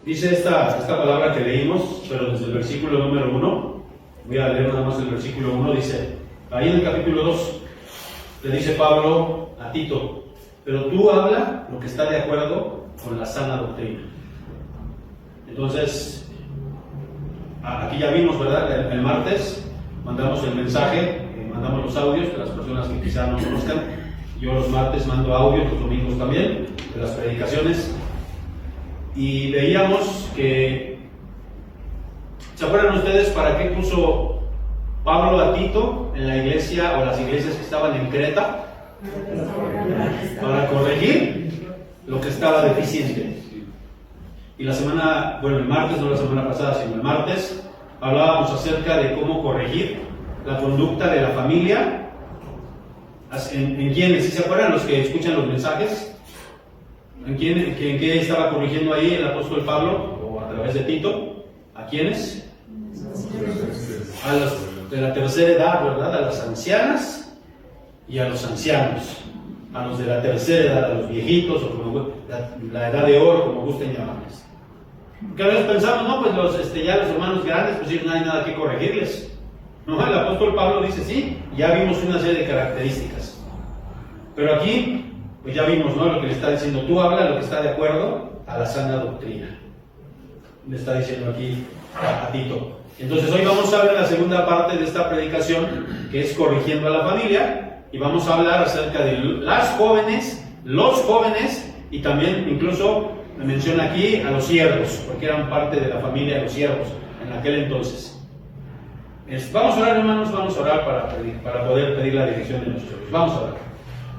Dice esta palabra que leímos, pero desde el versículo número 1, voy a leer nada más el versículo 1, dice, ahí en el capítulo 2, le dice Pablo a Tito, pero tú habla lo que está de acuerdo con la sana doctrina. Entonces, aquí ya vimos, ¿verdad? El martes mandamos el mensaje, mandamos los audios de las personas que quizá no conozcan. Yo los martes mando audios, los domingos también, de las predicaciones. Y veíamos que, ¿se acuerdan ustedes para qué puso Pablo a Tito en la iglesia o las iglesias que estaban en Creta? Para corregir lo que estaba deficiente. Y la semana, bueno, el martes, no la semana pasada, sino el martes, hablábamos acerca de cómo corregir la conducta de la familia. ¿En quiénes? ¿Sí se acuerdan los que escuchan los mensajes? ¿En qué estaba corrigiendo ahí el apóstol Pablo, o a través de Tito? ¿A quiénes? A los de la tercera edad, ¿verdad? A las ancianas y a los ancianos. A los de la tercera edad, a los viejitos, o como la edad de oro, como gusten llamarles. Que a veces pensamos, no, pues ya los hermanos grandes, pues sí, no hay nada que corregirles. No, el apóstol Pablo dice, sí, ya vimos una serie de características. Pero aquí, pues ya vimos, ¿no? Lo que le está diciendo, tú habla lo que está de acuerdo a la sana doctrina. Le está diciendo aquí a Tito. Entonces hoy vamos a ver la segunda parte de esta predicación, que es corrigiendo a la familia, y vamos a hablar acerca de las jóvenes, los jóvenes, y también incluso me menciona aquí a los siervos, porque eran parte de la familia de los siervos en aquel entonces. Vamos a orar, hermanos, vamos a orar para poder pedir la dirección de nuestros hijos. Vamos a orar.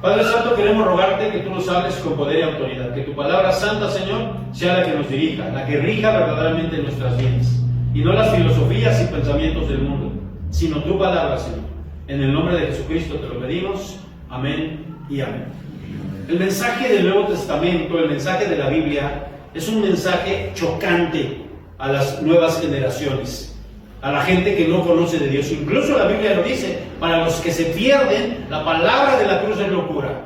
Padre Santo, queremos rogarte que tú nos hables con poder y autoridad, que tu palabra santa, Señor, sea la que nos dirija, la que rija verdaderamente nuestras vidas, y no las filosofías y pensamientos del mundo, sino tu palabra, Señor. En el nombre de Jesucristo te lo pedimos. Amén y amén. El mensaje del Nuevo Testamento, el mensaje de la Biblia, es un mensaje chocante a las nuevas generaciones, a la gente que no conoce de Dios. Incluso la Biblia lo dice, para los que se pierden, la palabra de la cruz es locura.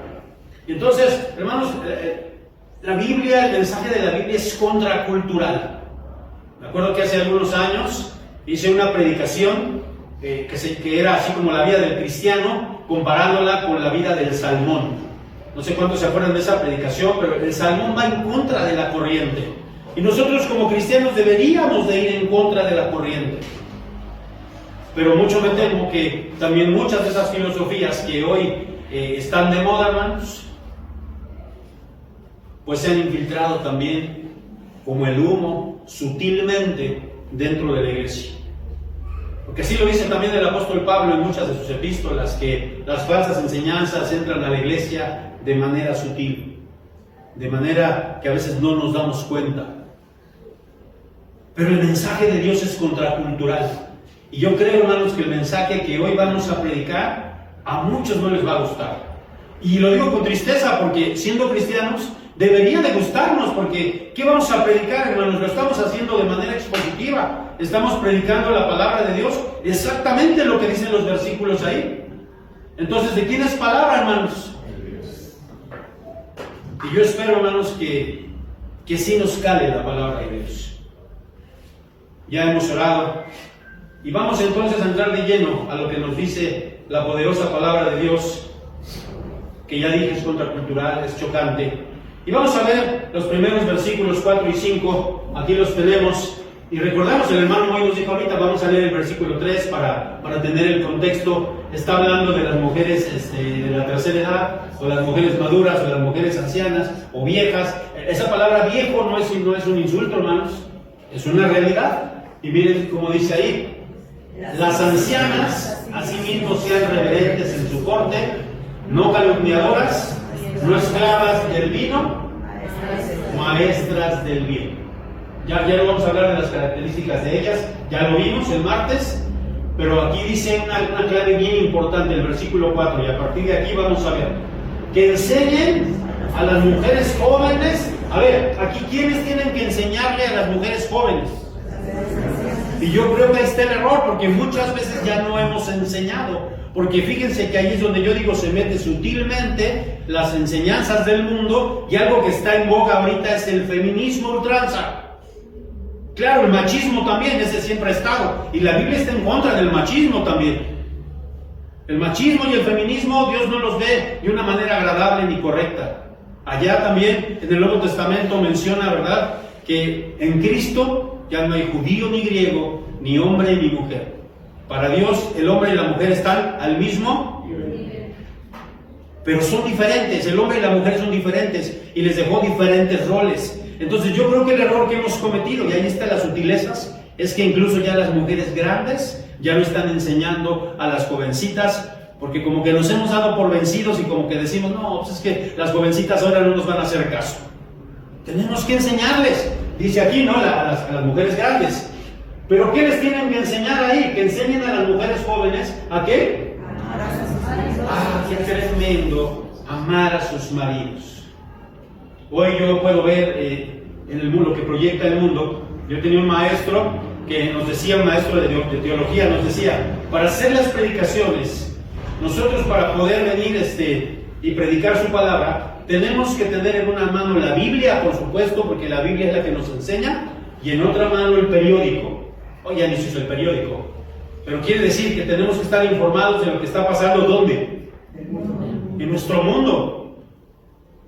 Y entonces, hermanos, la Biblia, el mensaje de la Biblia es contracultural. Me acuerdo que hace algunos años hice una predicación que era así como la vida del cristiano, comparándola con la vida del salmón. No sé cuántos se acuerdan de esa predicación, pero el salmón va en contra de la corriente. Y nosotros como cristianos deberíamos de ir en contra de la corriente. Pero mucho me temo que también muchas de esas filosofías que hoy están de moda, hermanos, pues se han infiltrado también como el humo sutilmente dentro de la iglesia. Porque así lo dice también el apóstol Pablo en muchas de sus epístolas, que las falsas enseñanzas entran a la iglesia de manera sutil, de manera que a veces no nos damos cuenta. Pero el mensaje de Dios es contracultural. Y yo creo, hermanos, que el mensaje que hoy vamos a predicar a muchos no les va a gustar. Y lo digo con tristeza porque siendo cristianos debería de gustarnos, porque ¿qué vamos a predicar, hermanos? Lo estamos haciendo de manera expositiva. Estamos predicando la palabra de Dios, exactamente lo que dicen los versículos ahí. Entonces, ¿de quién es palabra, hermanos? Y yo espero, hermanos, que sí nos cale la palabra de Dios. Ya hemos orado y vamos entonces a entrar de lleno a lo que nos dice la poderosa palabra de Dios, que ya dije es contracultural, es chocante. Y vamos a ver los primeros versículos 4 y 5, aquí los tenemos. Y recordamos, el hermano Moy nos dijo ahorita, vamos a leer el versículo 3 para tener el contexto. Está hablando de las mujeres de la tercera edad, o las mujeres maduras, o las mujeres ancianas, o viejas. Esa palabra viejo no es un insulto, hermanos, es una realidad. Y miren cómo dice ahí, las ancianas asimismo sean reverentes en su corte, no calumniadoras, no esclavas del vino, maestras del bien. Ya no vamos a hablar de las características de ellas, ya lo vimos el martes, pero aquí dice una clave bien importante, el versículo 4, y a partir de aquí vamos a ver, que enseñen a las mujeres jóvenes. A ver, aquí ¿quiénes tienen que enseñarle a las mujeres jóvenes? Y yo creo que ahí está el error, porque muchas veces ya no hemos enseñado. Porque fíjense que ahí es donde yo digo, se mete sutilmente las enseñanzas del mundo, y algo que está en boga ahorita es el feminismo ultranza. Claro, el machismo también, ese siempre ha estado. Y la Biblia está en contra del machismo también. El machismo y el feminismo, Dios no los ve de una manera agradable ni correcta. Allá también, en el Nuevo Testamento menciona, ¿verdad?, que en Cristo ya no hay judío ni griego, ni hombre ni mujer. Para Dios, el hombre y la mujer están al mismo nivel. Pero son diferentes, el hombre y la mujer son diferentes, y les dejó diferentes roles. Entonces yo creo que el error que hemos cometido, y ahí están las sutilezas, es que incluso ya las mujeres grandes ya no están enseñando a las jovencitas, porque como que nos hemos dado por vencidos y como que decimos, no, pues es que las jovencitas ahora no nos van a hacer caso. Tenemos que enseñarles, dice aquí, ¿no?, a las mujeres grandes. ¿Pero qué les tienen que enseñar ahí? Que enseñen a las mujeres jóvenes, ¿a qué? Amar a sus maridos. ¡Ah, qué tremendo! Amar a sus maridos. Hoy yo puedo ver en el mundo, lo que proyecta el mundo. Yo tenía un maestro que nos decía, un maestro de teología, nos decía, para hacer las predicaciones, nosotros para poder venir y predicar su palabra, tenemos que tener en una mano la Biblia, por supuesto, porque la Biblia es la que nos enseña, y en otra mano el periódico. Hoy ya ni se usa el periódico, pero quiere decir que tenemos que estar informados de lo que está pasando, ¿dónde? En nuestro mundo.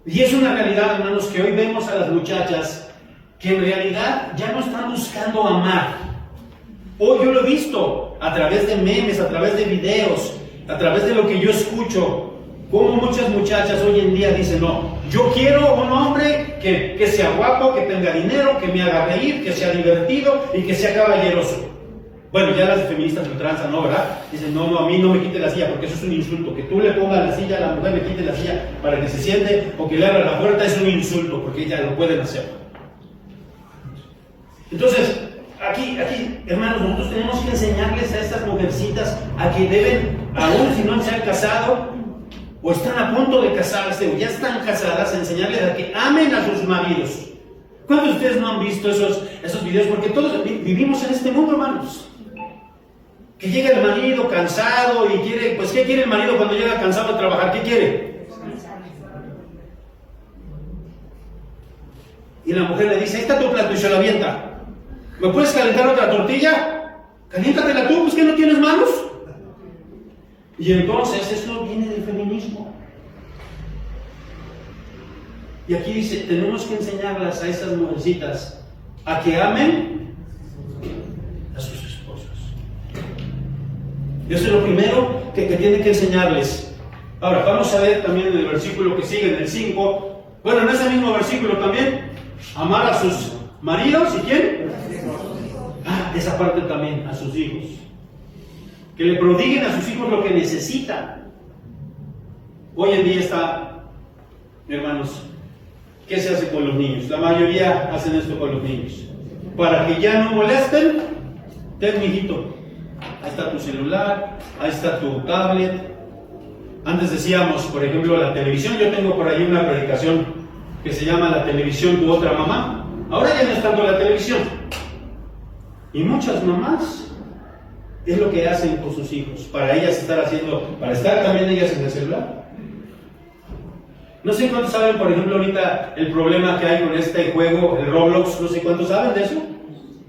Y es una realidad, hermanos, que hoy vemos a las muchachas que en realidad ya no están buscando amar. Hoy yo lo he visto a través de memes, a través de videos, a través de lo que yo escucho, como muchas muchachas hoy en día dicen, no, yo quiero un hombre que sea guapo, que tenga dinero, que me haga reír, que sea divertido y que sea caballeroso. Bueno, ya las feministas ultranza, ¿no, verdad? Dicen, no, a mí no me quite la silla, porque eso es un insulto. Que tú le pongas la silla a la mujer, le quite la silla para que se siente, o que le abra la puerta, es un insulto, porque ellas lo pueden hacer. Entonces, aquí, hermanos, nosotros tenemos que enseñarles a estas mujercitas a que deben, aún si no se han casado, o están a punto de casarse, o ya están casadas, enseñarles a que amen a sus maridos. ¿Cuántos de ustedes no han visto esos videos? Porque todos vivimos en este mundo, hermanos. Que llega el marido cansado y quiere, pues ¿qué quiere el marido cuando llega cansado de trabajar? ¿Qué quiere? Y la mujer le dice, ahí está tu plato, y se lo avienta. ¿Me puedes calentar otra tortilla? Caliéntatela tú, pues que no tienes manos. Y entonces eso viene del feminismo. Y aquí dice, tenemos que enseñarlas a estas mujercitas a que amen a sus esposos. Eso es lo primero que tiene que enseñarles. Ahora, vamos a ver también en el versículo que sigue, en el 5. Bueno, en ese mismo versículo también, amar a sus maridos, ¿y quién? Esa parte también, a sus hijos. Que le prodiguen a sus hijos lo que necesitan. Hoy en día está, hermanos, ¿qué se hace con los niños? La mayoría hacen esto con los niños. Para que ya no molesten, ten, mijito, ahí está tu celular, ahí está tu tablet. Antes decíamos, por ejemplo, la televisión. Yo tengo por ahí una predicación que se llama La televisión, tu otra mamá. Ahora ya no está con la televisión. Y muchas mamás es lo que hacen con sus hijos, para ellas estar haciendo, para estar también ellas en el celular. No sé cuántos saben, por ejemplo, ahorita el problema que hay con este juego, el Roblox, no sé cuántos saben de eso.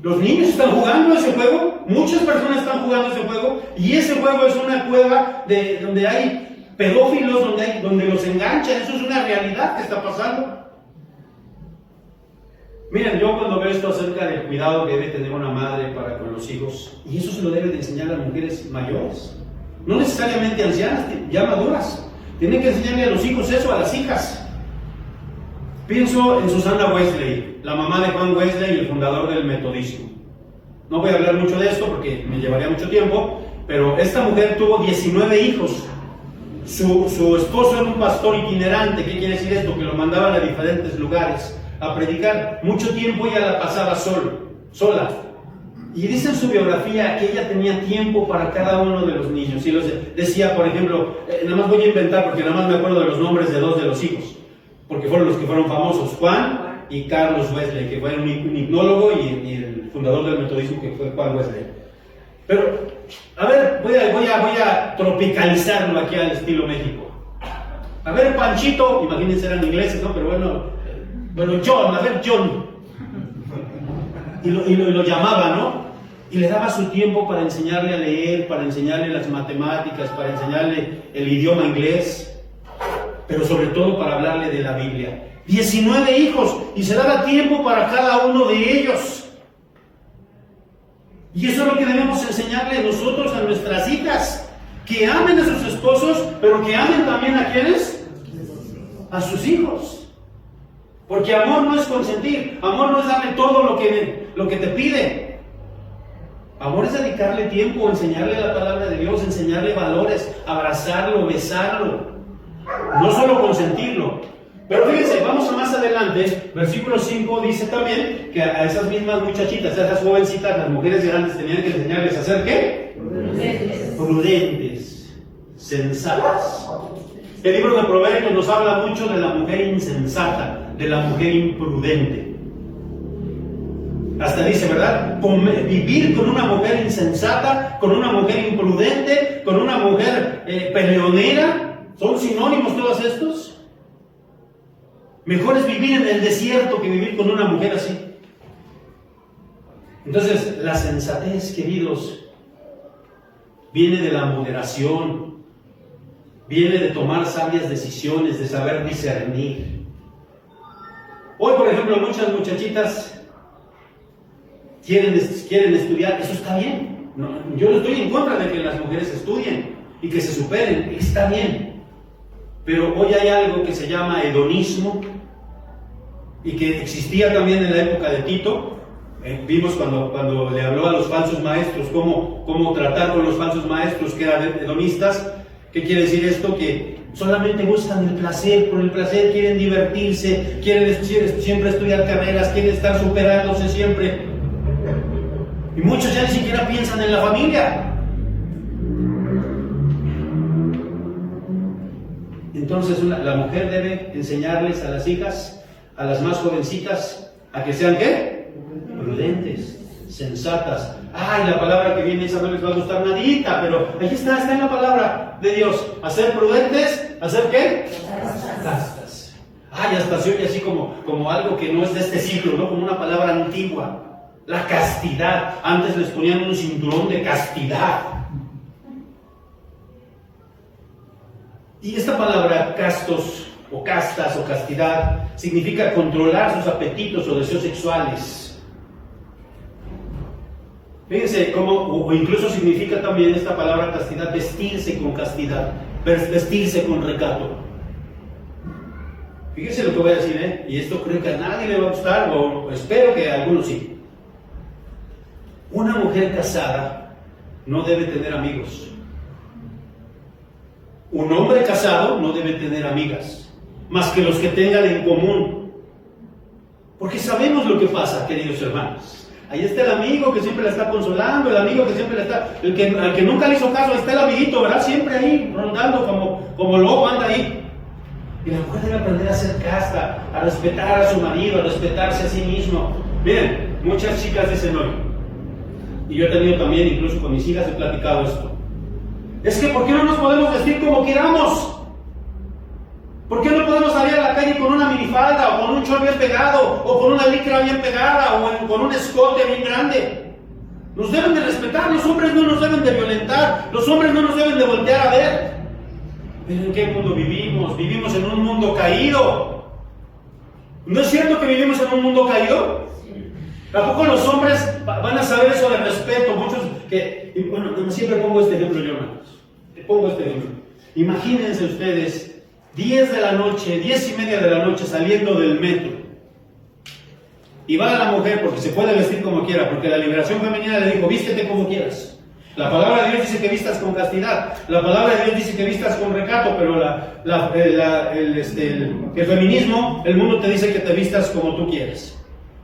Los niños están jugando ese juego, muchas personas están jugando ese juego, y ese juego es una cueva donde hay pedófilos, donde los enganchan. Eso es una realidad que está pasando. Miren, yo cuando veo esto acerca del cuidado que debe tener una madre para con los hijos, y eso se lo debe de enseñar a las mujeres mayores, no necesariamente ancianas, ya maduras, tienen que enseñarle a los hijos eso, a las hijas. Pienso en Susana Wesley, la mamá de Juan Wesley y el fundador del metodismo. No voy a hablar mucho de esto porque me llevaría mucho tiempo, pero esta mujer tuvo 19 hijos. Su esposo era un pastor itinerante. ¿Qué quiere decir esto? Que lo mandaban a diferentes lugares a predicar. Mucho tiempo ella la pasaba sola. Y dice en su biografía que ella tenía tiempo para cada uno de los niños. Y decía, por ejemplo, nada más voy a inventar porque nada más me acuerdo de los nombres de 2 de los hijos, porque fueron los que fueron famosos, Juan y Carlos Wesley, que fue un hipnólogo y el fundador del metodismo, que fue Juan Wesley. Pero, a ver, voy a tropicalizarlo aquí al estilo México. A ver, Panchito, imagínense, eran ingleses, ¿no? Pero bueno, John, a ver, John. y lo llamaba, ¿no? Y le daba su tiempo para enseñarle a leer, para enseñarle las matemáticas, para enseñarle el idioma inglés, pero sobre todo para hablarle de la Biblia. 19 hijos, y se daba tiempo para cada uno de ellos. Y eso es lo que debemos enseñarle nosotros a nuestras hijas, que amen a sus esposos, pero que amen también a ¿quiénes? A sus hijos. Porque amor no es consentir, amor no es darle todo lo que te pide. Amor es dedicarle tiempo, enseñarle la palabra de Dios, enseñarle valores, abrazarlo, besarlo, no solo consentirlo. Pero fíjense, vamos a más adelante, versículo 5 dice también que a esas mismas muchachitas, a esas jovencitas, las mujeres grandes tenían que enseñarles a ser ¿qué? Prudentes, sensatas. El libro de Proverbios nos habla mucho de la mujer insensata, de la mujer imprudente. Hasta dice, ¿verdad? Vivir con una mujer insensata, con una mujer imprudente, con una mujer peleonera, ¿son sinónimos todos estos? Mejor es vivir en el desierto que vivir con una mujer así. Entonces, la sensatez, queridos, viene de la moderación, viene de tomar sabias decisiones, de saber discernir. Hoy, por ejemplo, muchas muchachitas quieren estudiar, eso está bien. No, yo no estoy en contra de que las mujeres estudien y que se superen, está bien. Pero hoy hay algo que se llama hedonismo y que existía también en la época de Tito. Vimos cuando le habló a los falsos maestros cómo tratar con los falsos maestros que eran hedonistas. ¿Qué quiere decir esto? Que solamente buscan el placer, por el placer quieren divertirse, quieren siempre estudiar carreras, quieren estar superándose siempre. Y muchos ya ni siquiera piensan en la familia. Entonces la mujer debe enseñarles a las hijas, a las más jovencitas, a que sean ¿qué? Prudentes, sensatas. Ay, la palabra que viene esa no les va a gustar nadita, pero ahí está en la palabra de Dios. A ser prudentes, ¿a ser qué? Castas. Ay, hasta se oye así como algo que no es de este siglo, ¿no? Como una palabra antigua. La castidad. Antes les ponían un cinturón de castidad. Y esta palabra castos o castas o castidad significa controlar sus apetitos o deseos sexuales. Fíjense o incluso significa también esta palabra castidad vestirse con castidad, vestirse con recato. Fíjense lo que voy a decir, y esto creo que a nadie le va a gustar, o espero que a algunos sí. Una mujer casada no debe tener amigos. Un hombre casado no debe tener amigas, más que los que tengan en común. Porque sabemos lo que pasa, queridos hermanos. Ahí está el amigo que siempre la está consolando, el amigo que siempre la está... al que nunca le hizo caso, ahí está el amiguito, ¿verdad? Siempre ahí, rondando como lobo, anda ahí. Y la mujer debe aprender a ser casta, a respetar a su marido, a respetarse a sí mismo. Miren, muchas chicas dicen hoy, y yo he tenido también, incluso con mis hijas he platicado esto. Es que ¿por qué no nos podemos vestir como queramos? ¿Por qué no podemos salir a la calle con una minifalda, o con un short bien pegado, o con una licra bien pegada, o con un escote bien grande? Nos deben de respetar, los hombres no nos deben de violentar, los hombres no nos deben de voltear a ver. ¿Pero en qué mundo vivimos? Vivimos en un mundo caído. ¿No es cierto que vivimos en un mundo caído? ¿Tampoco los hombres van a saber eso de respeto? Muchos que, bueno, siempre pongo este ejemplo yo, hermanos. Pongo este ejemplo. Imagínense ustedes, 10 de la noche, 10:30 de la noche, saliendo del metro. Y va la mujer, porque se puede vestir como quiera, porque la liberación femenina le dijo, vístete como quieras. La palabra de Dios dice que vistas con castidad. La palabra de Dios dice que vistas con recato, pero el feminismo, el mundo te dice que te vistas como tú quieres.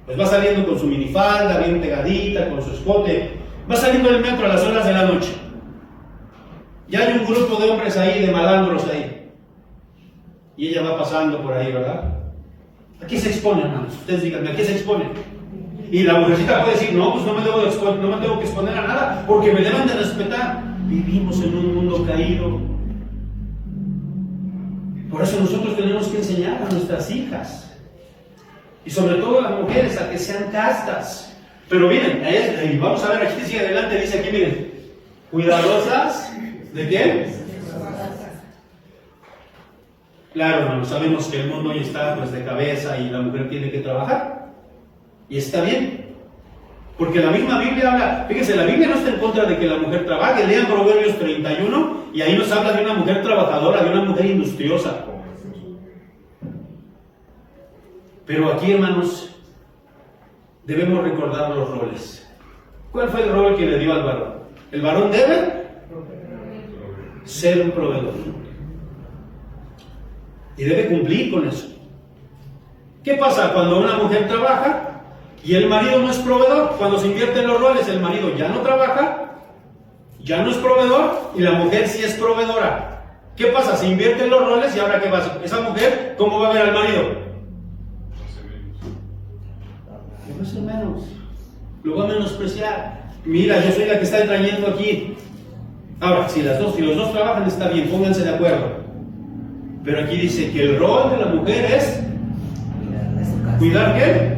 Pues va saliendo con su minifalda, bien pegadita, con su escote. Va saliendo del metro a las horas de la noche. Y hay un grupo de hombres ahí, de malandros ahí. Y ella va pasando por ahí, ¿verdad? ¿A qué se expone, hermanos? Ustedes díganme, ¿a qué se expone? Y la mujercita puede decir, no, pues no me tengo que exponer a nada, porque me deben de respetar. Vivimos en un mundo caído. Por eso nosotros tenemos que enseñar a nuestras hijas, y sobre todo a las mujeres, a que sean castas, Pero miren, y vamos a ver, aquí sigue adelante, dice aquí, miren, cuidadosas, ¿de qué? Claro, hermanos, sabemos que el mundo hoy está pues de cabeza y la mujer tiene que trabajar. Y está bien. Porque la misma Biblia habla, fíjense, la Biblia no está en contra de que la mujer trabaje. Lean Proverbios 31 y ahí nos habla de una mujer trabajadora, de una mujer industriosa. Pero aquí, hermanos, debemos recordar los roles. ¿Cuál fue el rol que le dio al varón? El varón debe ser un proveedor. Y debe cumplir con eso. ¿Qué pasa cuando una mujer trabaja y el marido no es proveedor? Cuando se invierten los roles, el marido ya no trabaja, ya no es proveedor y la mujer sí es proveedora. ¿Qué pasa? Se invierten los roles y ahora ¿qué pasa? Esa mujer, ¿cómo va a ver al marido? Lo va a hacer menos. Lo va a menospreciar. Mira, yo soy la que está trayendo aquí. Ahora, si los dos trabajan está bien, pónganse de acuerdo. Pero aquí dice que el rol de la mujer es ¿cuidar qué?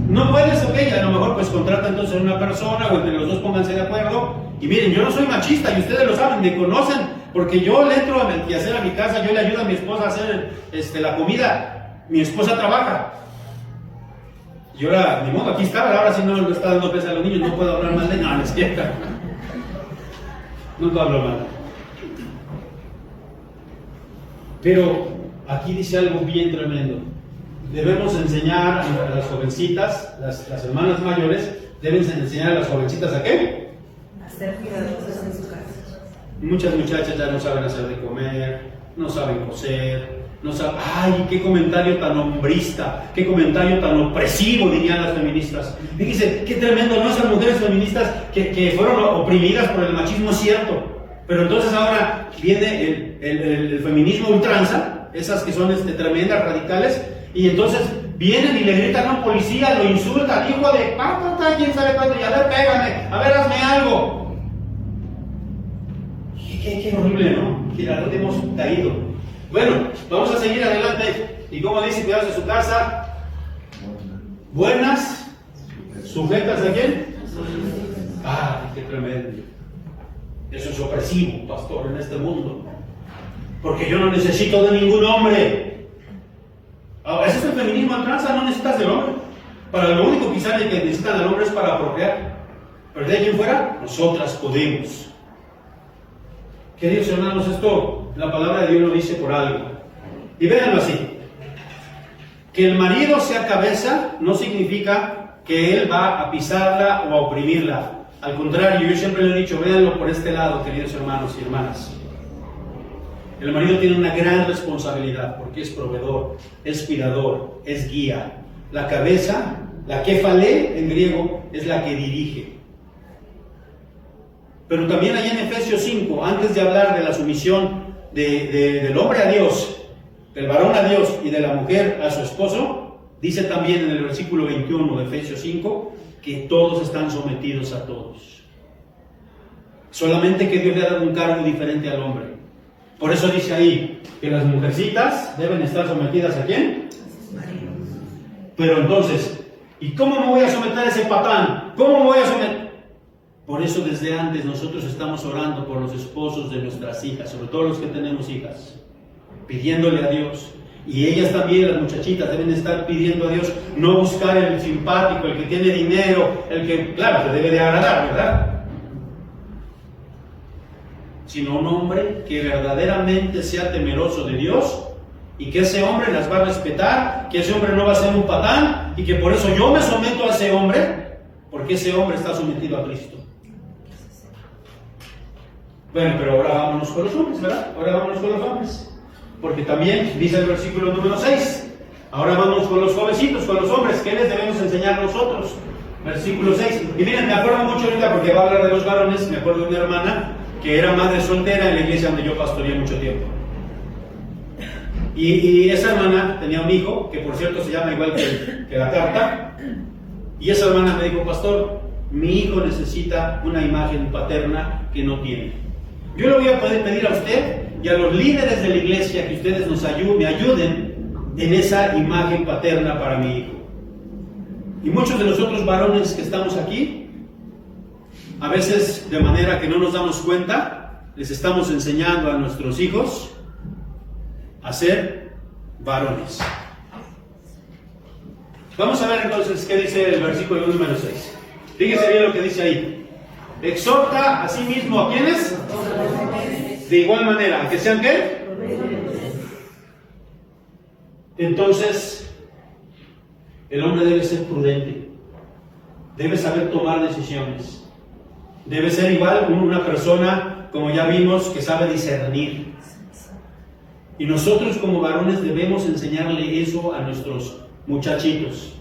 No puedes, ok, a lo mejor pues contrata entonces a una persona o entre los dos pónganse de acuerdo. Y miren, yo no soy machista y ustedes lo saben, me conocen, porque yo le entro a hacer a mi casa, yo le ayudo a mi esposa a hacer la comida. Mi esposa trabaja. Y ahora, ni modo, aquí está, ahora sí no le está dando peso a los niños, no puedo hablar mal de nada, no, es que no puedo hablar mal. Pero aquí dice algo bien tremendo. Debemos enseñar a las jovencitas, las hermanas mayores, deben enseñar a las jovencitas ¿a qué? A ser cuidadosas en su casa. Muchas muchachas ya no saben hacer de comer, no saben coser, no saben... ¡Ay, qué comentario tan hombrista! ¡Qué comentario tan opresivo! Dirían las feministas. Fíjense, qué tremendo, ¿no? Esas mujeres feministas que fueron oprimidas por el machismo, es cierto. Pero entonces ahora viene el feminismo ultranza, esas que son tremendas, radicales, y entonces vienen y le gritan a un policía, lo insultan, hijo de papá, quién sabe cuánto, y a ver, pégame, a ver, hazme algo. Qué horrible, ¿no? Que a dónde hemos caído. Bueno, vamos a seguir adelante. Y como dice, cuidados de su casa, buenas, sujetas a quién. ¡Ay, qué tremendo! Eso es opresivo, pastor, en este mundo. Porque yo no necesito de ningún hombre. Ese es el feminismo ultranza, no necesitas del hombre. Para lo único quizás que necesitan al hombre es para procrear. Pero de ahí en fuera, nosotras podemos. Queridos hermanos, esto, la palabra de Dios lo dice por algo. Y véanlo así. Que el marido sea cabeza no significa que él va a pisarla o a oprimirla. Al contrario, yo siempre le he dicho, véanlo por este lado, queridos hermanos y hermanas. El marido tiene una gran responsabilidad porque es proveedor, es cuidador, es guía. La cabeza, la kefale en griego, es la que dirige. Pero también allá en Efesios 5, antes de hablar de la sumisión del hombre a Dios, del varón a Dios y de la mujer a su esposo, dice también en el versículo 21 de Efesios 5, que todos están sometidos a todos. Solamente que Dios le ha dado un cargo diferente al hombre. Por eso dice ahí que las mujercitas deben estar sometidas ¿a quién? Pero entonces, ¿y cómo me voy a someter a ese patán? ¿Cómo me voy a someter? Por eso desde antes nosotros estamos orando por los esposos de nuestras hijas, sobre todo los que tenemos hijas, pidiéndole a Dios. Y ellas también, las muchachitas, deben estar pidiendo a Dios, no buscar el simpático, el que tiene dinero, el que, claro, se debe de agradar, ¿verdad? Sino un hombre que verdaderamente sea temeroso de Dios y que ese hombre las va a respetar, que ese hombre no va a ser un patán y que por eso yo me someto a ese hombre, porque ese hombre está sometido a Cristo. Bueno, pero ahora vámonos con los hombres, ¿verdad? Ahora vámonos con los hombres. Porque también dice el versículo número 6. Ahora vamos con los jovencitos, con los hombres. ¿Qué les debemos enseñar nosotros? Versículo 6. Y miren, me acuerdo mucho ahorita porque va a hablar de los varones. Me acuerdo de una hermana que era madre soltera en la iglesia donde yo pastoreé mucho tiempo. Y esa hermana tenía un hijo, que por cierto se llama igual que la carta. Y esa hermana me dijo, pastor, mi hijo necesita una imagen paterna que no tiene. Yo le voy a poder pedir a usted y a los líderes de la iglesia que ustedes me ayuden en esa imagen paterna para mi hijo. Y muchos de nosotros varones que estamos aquí, a veces de manera que no nos damos cuenta, les estamos enseñando a nuestros hijos a ser varones. Vamos a ver entonces qué dice el versículo número 6. Fíjese bien lo que dice ahí. Exhorta a sí mismo a quienes, de igual manera, a que sean ¿qué? Entonces, el hombre debe ser prudente, debe saber tomar decisiones, debe ser igual una persona, como ya vimos, que sabe discernir. Y nosotros como varones debemos enseñarle eso a nuestros muchachitos,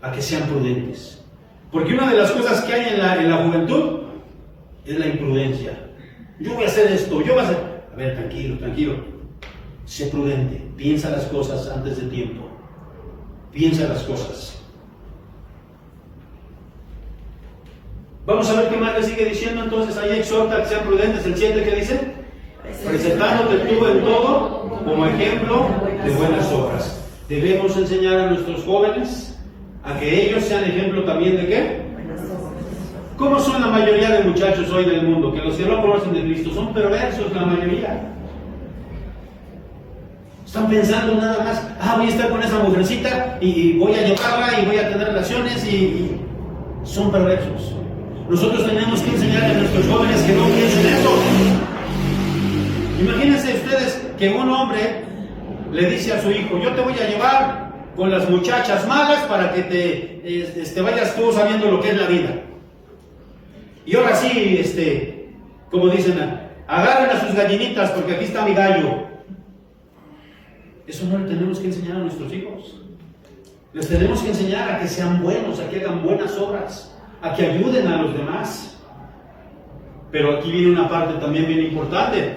a que sean prudentes. Porque una de las cosas que hay en la juventud es la imprudencia. Yo voy a hacer esto, yo voy a hacer... A ver, tranquilo, tranquilo. Sé prudente, piensa las cosas antes de tiempo. Piensa las cosas. Vamos a ver qué más le sigue diciendo. Entonces ahí exhorta a que sean prudentes. El 7, ¿qué dice? Presentándote tú en todo como ejemplo de buenas obras. Debemos enseñar a nuestros jóvenes a que ellos sean ejemplo también de ¿qué? ¿Cómo son la mayoría de muchachos hoy del mundo? Que los que no conocen de Cristo son perversos, la mayoría. Están pensando nada más, voy a estar con esa mujercita y voy a llevarla y voy a tener relaciones y son perversos. Nosotros tenemos que enseñarle a nuestros jóvenes que no piensen eso. Imagínense ustedes que un hombre le dice a su hijo, yo te voy a llevar con las muchachas malas para que te vayas tú sabiendo lo que es la vida. Y ahora sí, como dicen, agarren a sus gallinitas porque aquí está mi gallo. Eso no le tenemos que enseñar a nuestros hijos. Les tenemos que enseñar a que sean buenos, a que hagan buenas obras, a que ayuden a los demás. Pero aquí viene una parte también bien importante.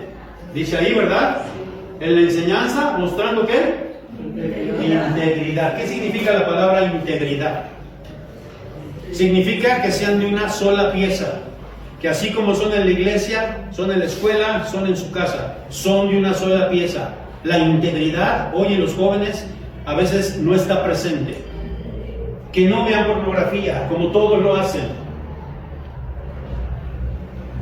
Dice ahí, ¿verdad? En la enseñanza, mostrando ¿qué? Integridad. ¿Qué significa la palabra integridad? Significa que sean de una sola pieza. Que así como son en la iglesia, son en la escuela, son en su casa. Son de una sola pieza. La integridad, hoy en los jóvenes, a veces no está presente. Que no vean pornografía, como todos lo hacen.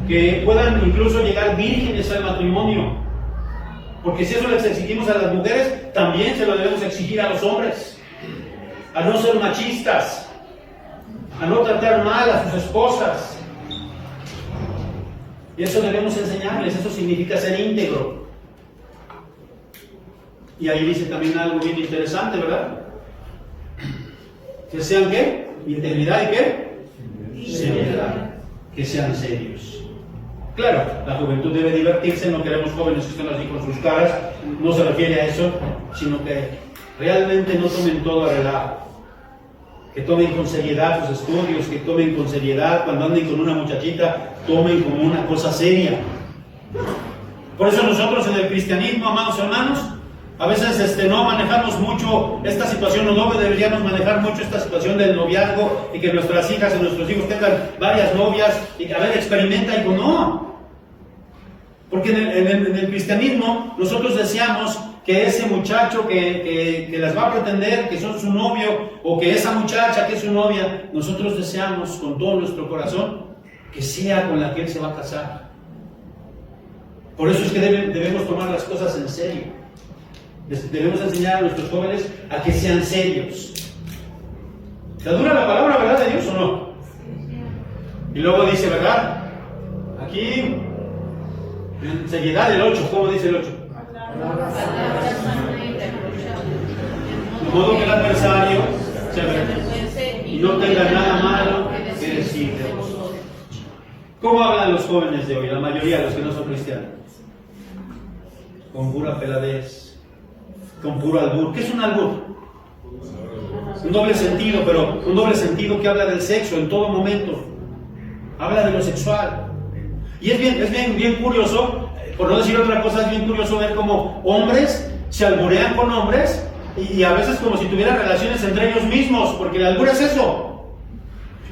Que puedan incluso llegar vírgenes al matrimonio. Porque si eso les exigimos a las mujeres, también se lo debemos exigir a los hombres. A no ser machistas. A no tratar mal a sus esposas. Y eso debemos enseñarles. Eso significa ser íntegro. Y ahí dice también algo bien interesante, ¿verdad? Que sean ¿qué? Integridad y ¿qué? Seriedad. Que sean serios. Claro, la juventud debe divertirse, no queremos jóvenes que estén así con sus caras, no se refiere a eso, sino que realmente no tomen todo a relajo. Que tomen con seriedad sus estudios, que tomen con seriedad cuando anden con una muchachita, tomen como una cosa seria. Por eso nosotros en el cristianismo, amados hermanos, a veces no manejamos mucho esta situación, o no deberíamos manejar mucho esta situación del noviazgo y que nuestras hijas y nuestros hijos tengan varias novias y que a ver, experimenta y no. Porque en el cristianismo nosotros deseamos que ese muchacho que las va a pretender, que son su novio, o que esa muchacha que es su novia, nosotros deseamos con todo nuestro corazón que sea con la que él se va a casar. Por eso es que debemos tomar las cosas en serio. Debemos enseñar a nuestros jóvenes a que sean serios. ¿Está dura la palabra, verdad, de Dios o no? Y luego dice, ¿verdad? Aquí, en seriedad el 8, ¿cómo dice el 8? De modo que el adversario se avergüence y no tenga nada malo que decir de vosotros. ¿Cómo hablan los jóvenes de hoy? La mayoría de los que no son cristianos. Con pura peladez. Con puro albur. ¿Qué es un albur? Un doble sentido, pero un doble sentido que habla del sexo en todo momento. Habla de lo sexual. Y es bien curioso, por no decir otra cosa, es bien curioso ver cómo hombres se alburean con hombres y a veces como si tuvieran relaciones entre ellos mismos, porque el albur es eso.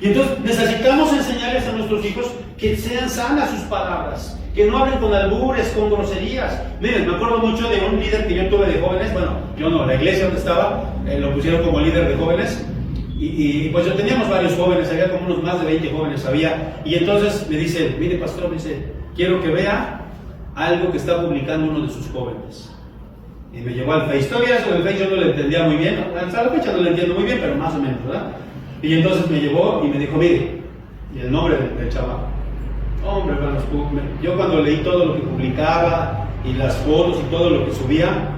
Y entonces necesitamos enseñarles a nuestros hijos que sean sanas sus palabras. Que no hablen con albures, con groserías. Miren, me acuerdo mucho de un líder que yo tuve de jóvenes. Bueno, yo no, la iglesia donde estaba, lo pusieron como líder de jóvenes. pues yo teníamos varios jóvenes, había como unos más de 20 jóvenes había, y entonces me dice, mire pastor, me dice, quiero que vea algo que está publicando uno de sus jóvenes. Y me llevó al Face. Todavía eso del Face yo no lo entendía muy bien, hasta la fecha no lo entiendo muy bien, pero más o menos, ¿verdad? Y entonces me llevó y me dijo, mire, y el nombre del chaval. Hombre, hermanos, yo cuando leí todo lo que publicaba y las fotos y todo lo que subía,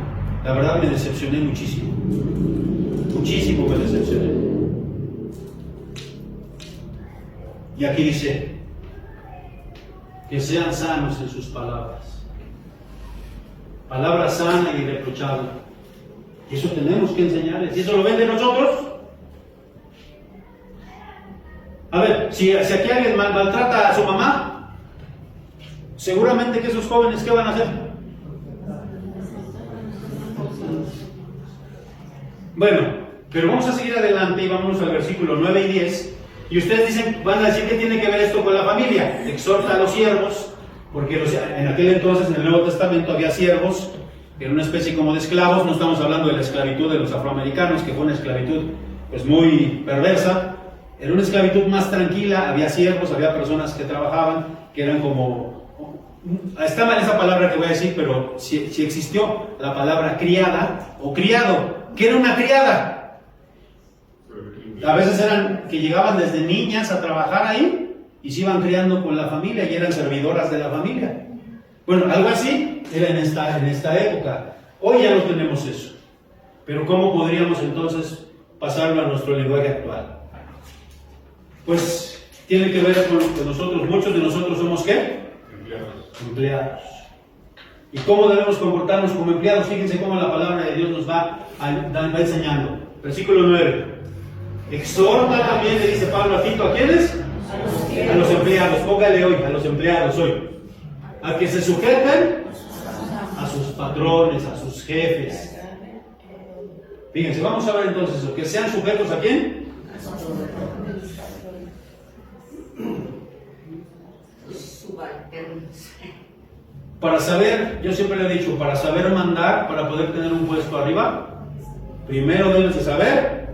la verdad me decepcioné muchísimo. Muchísimo me decepcioné. Y aquí dice, que sean sanos en sus palabras. Palabra sana y irreprochable. Y eso tenemos que enseñarles. ¿Y eso lo ven de nosotros? A ver, si aquí alguien maltrata a su mamá, seguramente que esos jóvenes, ¿qué van a hacer? Bueno, pero vamos a seguir adelante y vámonos al versículo 9 y 10. Y ustedes dicen, van a decir que tiene que ver esto con la familia. Exhorta a los siervos, porque en aquel entonces en el Nuevo Testamento había siervos, que era una especie como de esclavos. No estamos hablando de la esclavitud de los afroamericanos, que fue una esclavitud pues muy perversa. Era una esclavitud más tranquila, había siervos, había personas que trabajaban, que eran como... Está mal esa palabra que voy a decir, pero si existió la palabra criada o criado. ¿Qué era una criada? A veces eran que llegaban desde niñas a trabajar ahí y se iban criando con la familia y eran servidoras de la familia. Bueno, algo así era en esta época. Hoy ya no tenemos eso. Pero ¿cómo podríamos entonces pasarlo a nuestro lenguaje actual? Pues tiene que ver con lo que nosotros, muchos de nosotros somos ¿qué? Empleados. ¿Y cómo debemos comportarnos como empleados? Fíjense cómo la palabra de Dios nos va enseñando. Versículo 9. Exhorta también, le dice Pablo a Tito, ¿a quiénes? A los empleados. Póngale hoy, a los empleados hoy. A que se sujeten a sus patrones, a sus jefes. Fíjense, vamos a ver entonces eso. Que sean sujetos ¿a quién? Para saber, yo siempre le he dicho, para saber mandar, para poder tener un puesto arriba, primero debes de saber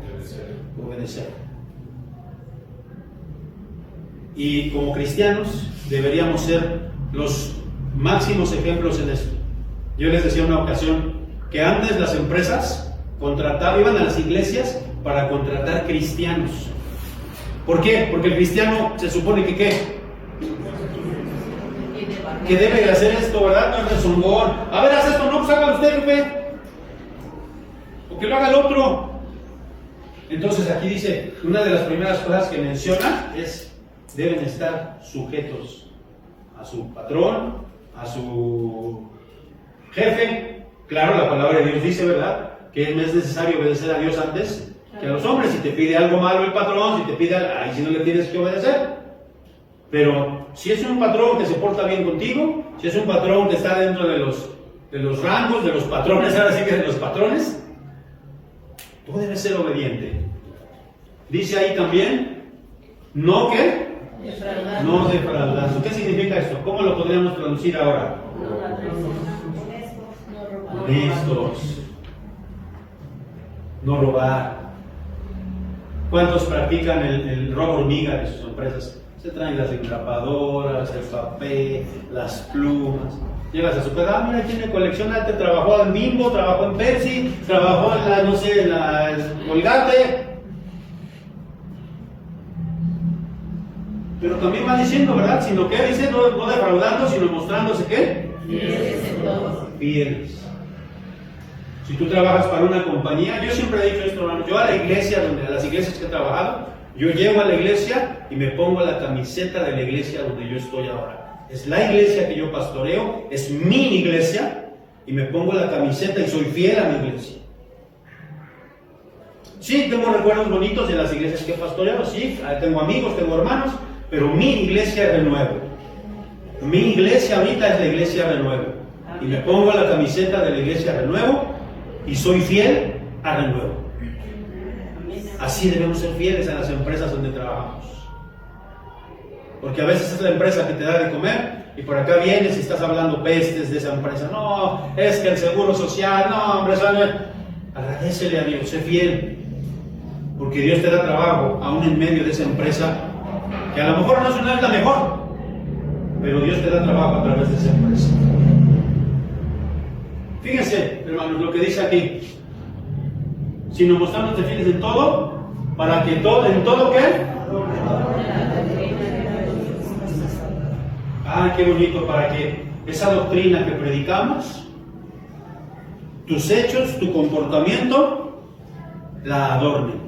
obedecer. Y como cristianos deberíamos ser los máximos ejemplos en esto. Yo les decía una ocasión que antes las empresas iban a las iglesias para contratar cristianos. ¿Por qué? Porque el cristiano se supone que ¿qué? Que debe de hacer esto, ¿verdad? No es rezongón. A ver, haz esto, no, pues hágalo usted, jefe. O que lo haga el otro. Entonces aquí dice, una de las primeras cosas que menciona es, deben estar sujetos a su patrón, a su jefe. Claro, la palabra de Dios dice, ¿verdad? Que es necesario obedecer a Dios antes que a los hombres. Si te pide algo malo el patrón, si te pide algo, ahí sí no le tienes que obedecer. Pero si es un patrón que se porta bien contigo, si es un patrón que está dentro de los rangos, de los patrones, ahora sí que de los patrones, tú debes ser obediente. Dice ahí también, no que, no defraudando. ¿Qué significa esto? ¿Cómo lo podríamos traducir ahora? Honestos. No robar. ¿Cuántos practican el robo hormiga de sus empresas? Se traen las engrapadoras, el papel, las plumas. Llegas a su casa, mira, tiene colección, te trabajó en Bimbo, trabajó en Pepsi, trabajó en la, no sé, en la Colgate. Pero también va diciendo, ¿verdad? Sino que dice, no defraudando, sino mostrándose ¿qué? Fieles. Si tú trabajas para una compañía, yo siempre he dicho esto, hermano, yo a la iglesia, a las iglesias que he trabajado, yo llego a la iglesia y me pongo la camiseta de la iglesia donde yo estoy ahora. Es la iglesia que yo pastoreo, es mi iglesia, y me pongo la camiseta y soy fiel a mi iglesia. Sí, tengo recuerdos bonitos de las iglesias que he pastoreado, sí, tengo amigos, tengo hermanos, pero mi iglesia es Renuevo. Mi iglesia ahorita es la iglesia Renuevo. Y me pongo la camiseta de la iglesia Renuevo y soy fiel a Renuevo. Así debemos ser fieles a las empresas donde trabajamos. Porque a veces es la empresa que te da de comer y por acá vienes y estás hablando pestes de esa empresa. No, es que el seguro social, no, hombre, eso no es. Agradécele a Dios, sé fiel. Porque Dios te da trabajo aún en medio de esa empresa, que a lo mejor no es la mejor, pero Dios te da trabajo a través de esa empresa. Fíjense, hermanos, lo que dice aquí. Si nos mostramos de fieles en todo, para que todo, ¿en todo qué? Ah, qué bonito, para que esa doctrina que predicamos, tus hechos, tu comportamiento, la adornen.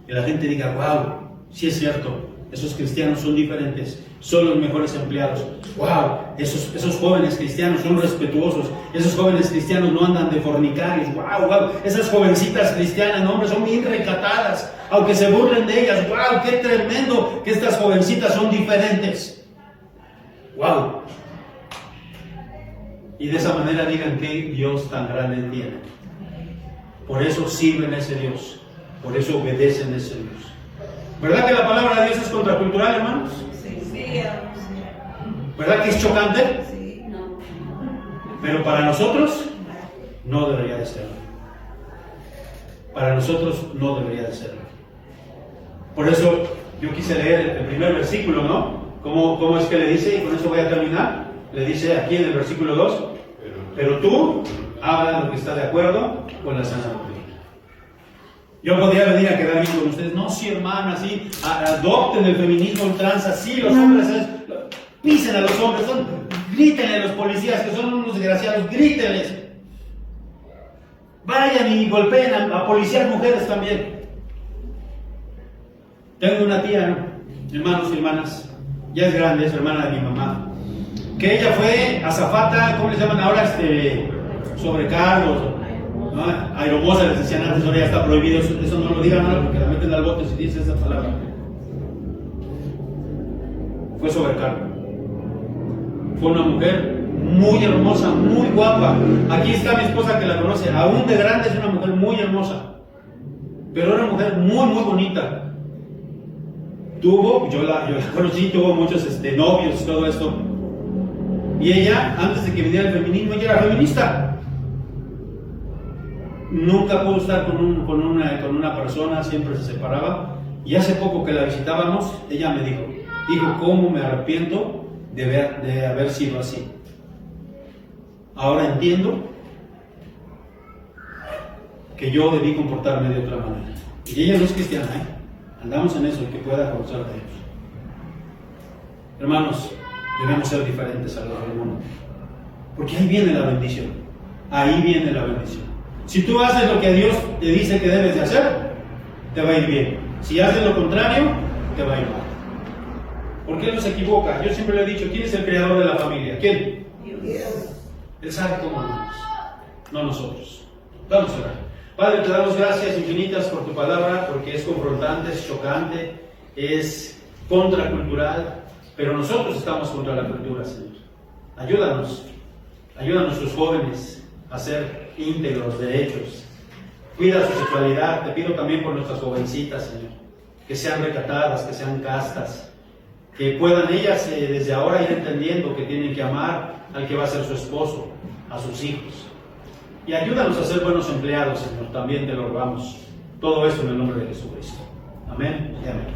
Que la gente diga, wow, sí es cierto, esos cristianos son diferentes, son los mejores empleados. Wow, esos jóvenes cristianos son respetuosos, esos jóvenes cristianos no andan de fornicarios. Wow, esas jovencitas cristianas, no, hombre, son bien recatadas, aunque se burlen de ellas. Wow, qué tremendo que estas jovencitas son diferentes. Wow. Y de esa manera digan qué Dios tan grande tiene. Por eso sirven a ese Dios, por eso obedecen a ese Dios. ¿Verdad que la palabra de Dios es contracultural, hermanos? Sí. ¿Verdad que es chocante? Sí. No. Pero para nosotros no debería de serlo. Para nosotros no debería de serlo. Por eso yo quise leer el primer versículo, ¿no? ¿Cómo es que le dice? Y con eso voy a terminar. Le dice aquí en el versículo 2, pero tú habla lo que está de acuerdo con la sana doctrina. Yo podría venir a quedar bien con ustedes. No, sí, hermana, sí, adopten el feminismo ultranza, sí, los hombres, pisen a los hombres, grítenle a los policías que son unos desgraciados, grítenles. Vayan y golpeen a policías mujeres también. Tengo una tía, hermanos y hermanas, ya es grande, es hermana de mi mamá, que ella fue azafata, ¿cómo les llaman ahora? Sobrecargos, ¿no? Aeromoza les decían antes, ahora ya está prohibido, eso no lo digan ahora porque la meten al bote si dice esa palabra. Fue sobrecargo. Fue una mujer muy hermosa, muy guapa. Aquí está mi esposa que la conoce, aún de grande es una mujer muy hermosa, pero era una mujer muy, muy bonita. Yo la conocí, tuvo muchos novios y todo esto. Y ella, antes de que viniera el feminismo, ella era feminista. Nunca pudo estar con una persona, siempre se separaba. Y hace poco que la visitábamos, ella me dijo, ¿cómo me arrepiento de haber sido así? Ahora entiendo que yo debí comportarme de otra manera. Y ella no es cristiana, andamos en eso, el que pueda conocer de ellos. Hermanos, debemos ser diferentes a los del mundo, porque ahí viene la bendición. Ahí viene la bendición. Si tú haces lo que Dios te dice que debes de hacer, te va a ir bien. Si haces lo contrario, te va a ir mal. ¿Por qué Él no se equivoca? Yo siempre le he dicho, ¿quién es el creador de la familia? ¿Quién? Dios. Él sabe cómo amamos, no nosotros. Vamos a orar. Padre, te damos gracias infinitas por tu palabra, porque es confrontante, es chocante, es contracultural, pero nosotros estamos contra la cultura, Señor. Ayúdanos tus jóvenes a ser íntegros, derechos. Cuida su sexualidad. Te pido también por nuestras jovencitas, Señor, que sean recatadas, que sean castas, que puedan ellas desde ahora ir entendiendo que tienen que amar al que va a ser su esposo, a sus hijos. Y ayúdanos a ser buenos empleados, Señor, también te lo rogamos. Todo esto en el nombre de Jesucristo. Amén y amén.